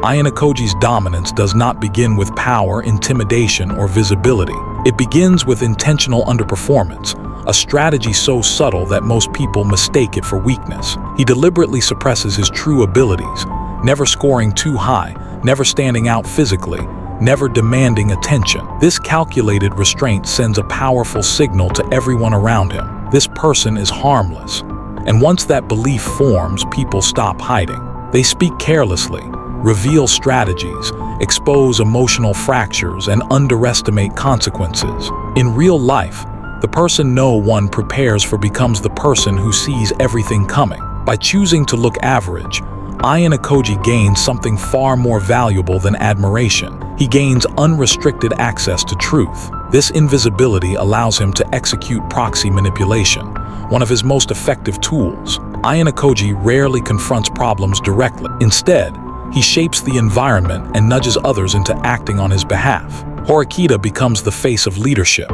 Ayanokoji's dominance does not begin with power, intimidation, or visibility. It begins with intentional underperformance, a strategy so subtle that most people mistake it for weakness. He deliberately suppresses his true abilities, never scoring too high, never standing out physically, never demanding attention. This calculated restraint sends a powerful signal to everyone around him. This person is harmless. And once that belief forms, people stop hiding. They speak carelessly, reveal strategies, expose emotional fractures, and underestimate consequences. In real life, the person no one prepares for becomes the person who sees everything coming. By choosing to look average, Ayanokoji gains something far more valuable than admiration. He gains unrestricted access to truth. This invisibility allows him to execute proxy manipulation, one of his most effective tools. Ayanokoji rarely confronts problems directly. Instead, he shapes the environment and nudges others into acting on his behalf. Horikita becomes the face of leadership.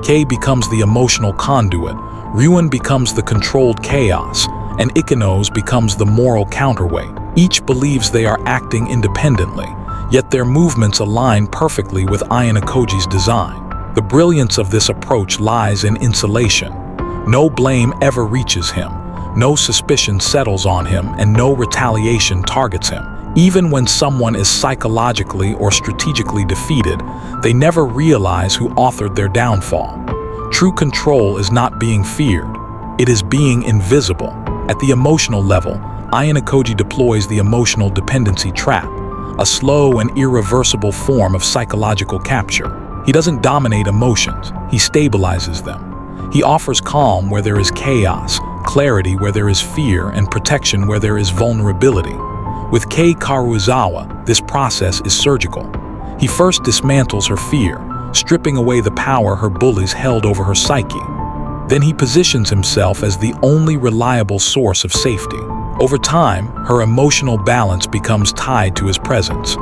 Kei becomes the emotional conduit. Ryuen becomes the controlled chaos. And Ikenos becomes the moral counterweight. Each believes they are acting independently, yet their movements align perfectly with Ayanokoji's design. The brilliance of this approach lies in insulation. No blame ever reaches him, no suspicion settles on him, and no retaliation targets him. Even when someone is psychologically or strategically defeated, they never realize who authored their downfall. True control is not being feared, it is being invisible. At the emotional level, Ayanokoji deploys the emotional dependency trap, a slow and irreversible form of psychological capture. He doesn't dominate emotions, he stabilizes them. He offers calm where there is chaos, clarity where there is fear, and protection where there is vulnerability. With Kei Karuizawa, this process is surgical. He first dismantles her fear, stripping away the power her bullies held over her psyche. Then he positions himself as the only reliable source of safety. Over time, her emotional balance becomes tied to his presence.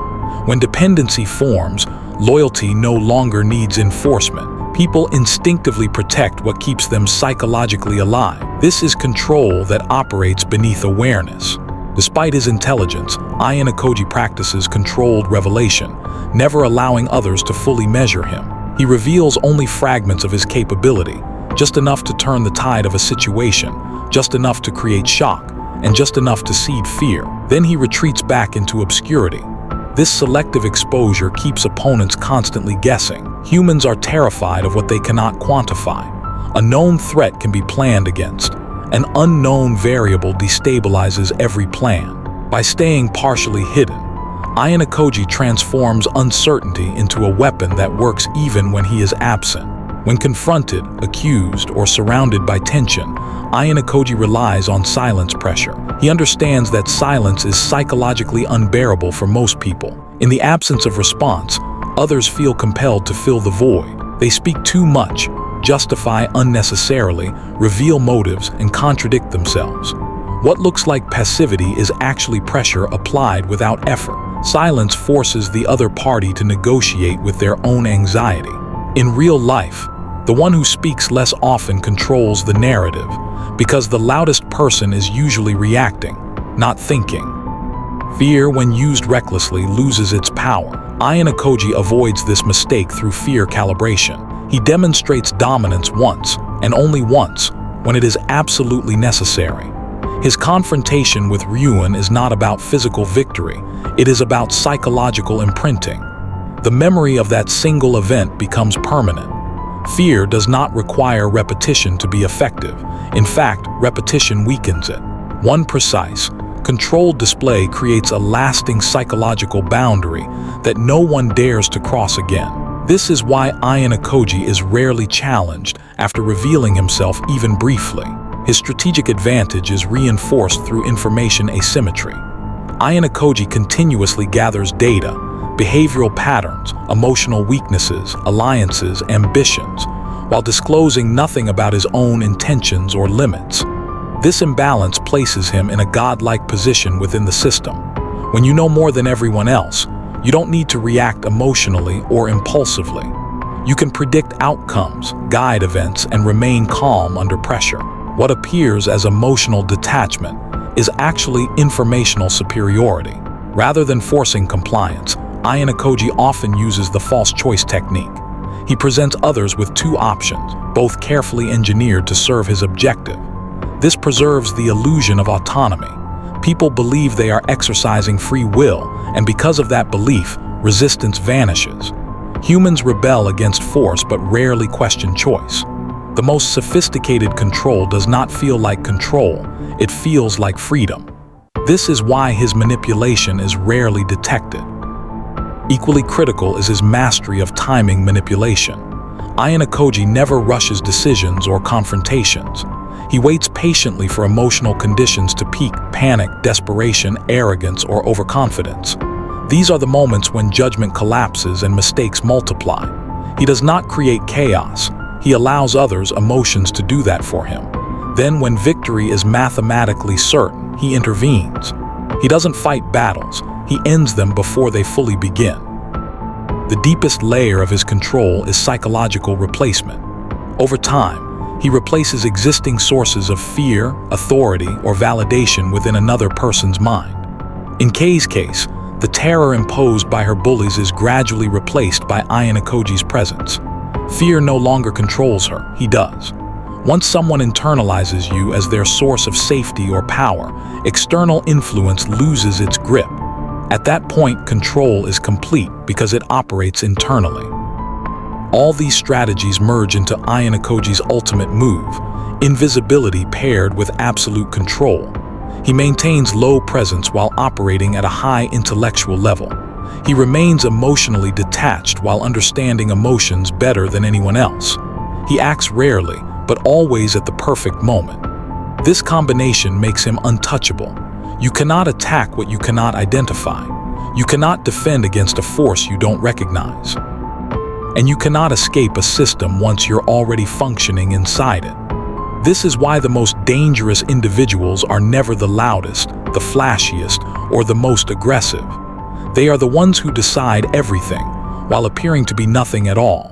When dependency forms, loyalty no longer needs enforcement. People instinctively protect what keeps them psychologically alive. This is control that operates beneath awareness. Despite his intelligence, Ayanokoji practices controlled revelation, never allowing others to fully measure him. He reveals only fragments of his capability, just enough to turn the tide of a situation, just enough to create shock, and just enough to seed fear. Then he retreats back into obscurity. This selective exposure keeps opponents constantly guessing. Humans are terrified of what they cannot quantify. A known threat can be planned against. An unknown variable destabilizes every plan. By staying partially hidden, Ayanokoji transforms uncertainty into a weapon that works even when he is absent. When confronted, accused, or surrounded by tension, Ayanokoji relies on silence pressure. He understands that silence is psychologically unbearable for most people. In the absence of response, others feel compelled to fill the void. They speak too much, justify unnecessarily, reveal motives, and contradict themselves. What looks like passivity is actually pressure applied without effort. Silence forces the other party to negotiate with their own anxiety. In real life, the one who speaks less often controls the narrative, because the loudest person is usually reacting, not thinking. Fear, when used recklessly, loses its power. Ayanokoji avoids this mistake through fear calibration. He demonstrates dominance once, and only once, when it is absolutely necessary. His confrontation with Ryuen is not about physical victory, it is about psychological imprinting. The memory of that single event becomes permanent. Fear does not require repetition to be effective. In fact, repetition weakens it. One precise, controlled display creates a lasting psychological boundary that no one dares to cross again. This is why Ayanokoji is rarely challenged after revealing himself even briefly. His strategic advantage is reinforced through information asymmetry. Ayanokoji continuously gathers data, behavioral patterns, emotional weaknesses, alliances, ambitions, while disclosing nothing about his own intentions or limits. This imbalance places him in a godlike position within the system. When you know more than everyone else, you don't need to react emotionally or impulsively. You can predict outcomes, guide events, and remain calm under pressure. What appears as emotional detachment is actually informational superiority. Rather than forcing compliance, Ayanokoji often uses the false choice technique. He presents others with two options, both carefully engineered to serve his objective. This preserves the illusion of autonomy. People believe they are exercising free will, and because of that belief, resistance vanishes. Humans rebel against force but rarely question choice. The most sophisticated control does not feel like control, it feels like freedom. This is why his manipulation is rarely detected. Equally critical is his mastery of timing manipulation. Ayanokoji never rushes decisions or confrontations. He waits patiently for emotional conditions to peak: panic, desperation, arrogance, or overconfidence. These are the moments when judgment collapses and mistakes multiply. He does not create chaos. He allows others' emotions to do that for him. Then, when victory is mathematically certain, he intervenes. He doesn't fight battles. He ends them before they fully begin. The deepest layer of his control is psychological replacement. Over time, he replaces existing sources of fear, authority, or validation within another person's mind. In Kei's case, the terror imposed by her bullies is gradually replaced by Ayanokoji's presence. Fear no longer controls her, he does. Once someone internalizes you as their source of safety or power, external influence loses its grip. At that point, control is complete because it operates internally. All these strategies merge into Ayanokoji's ultimate move: invisibility paired with absolute control. He maintains low presence while operating at a high intellectual level. He remains emotionally detached while understanding emotions better than anyone else. He acts rarely, but always at the perfect moment. This combination makes him untouchable. You cannot attack what you cannot identify. You cannot defend against a force you don't recognize. And you cannot escape a system once you're already functioning inside it. This is why the most dangerous individuals are never the loudest, the flashiest, or the most aggressive. They are the ones who decide everything, while appearing to be nothing at all.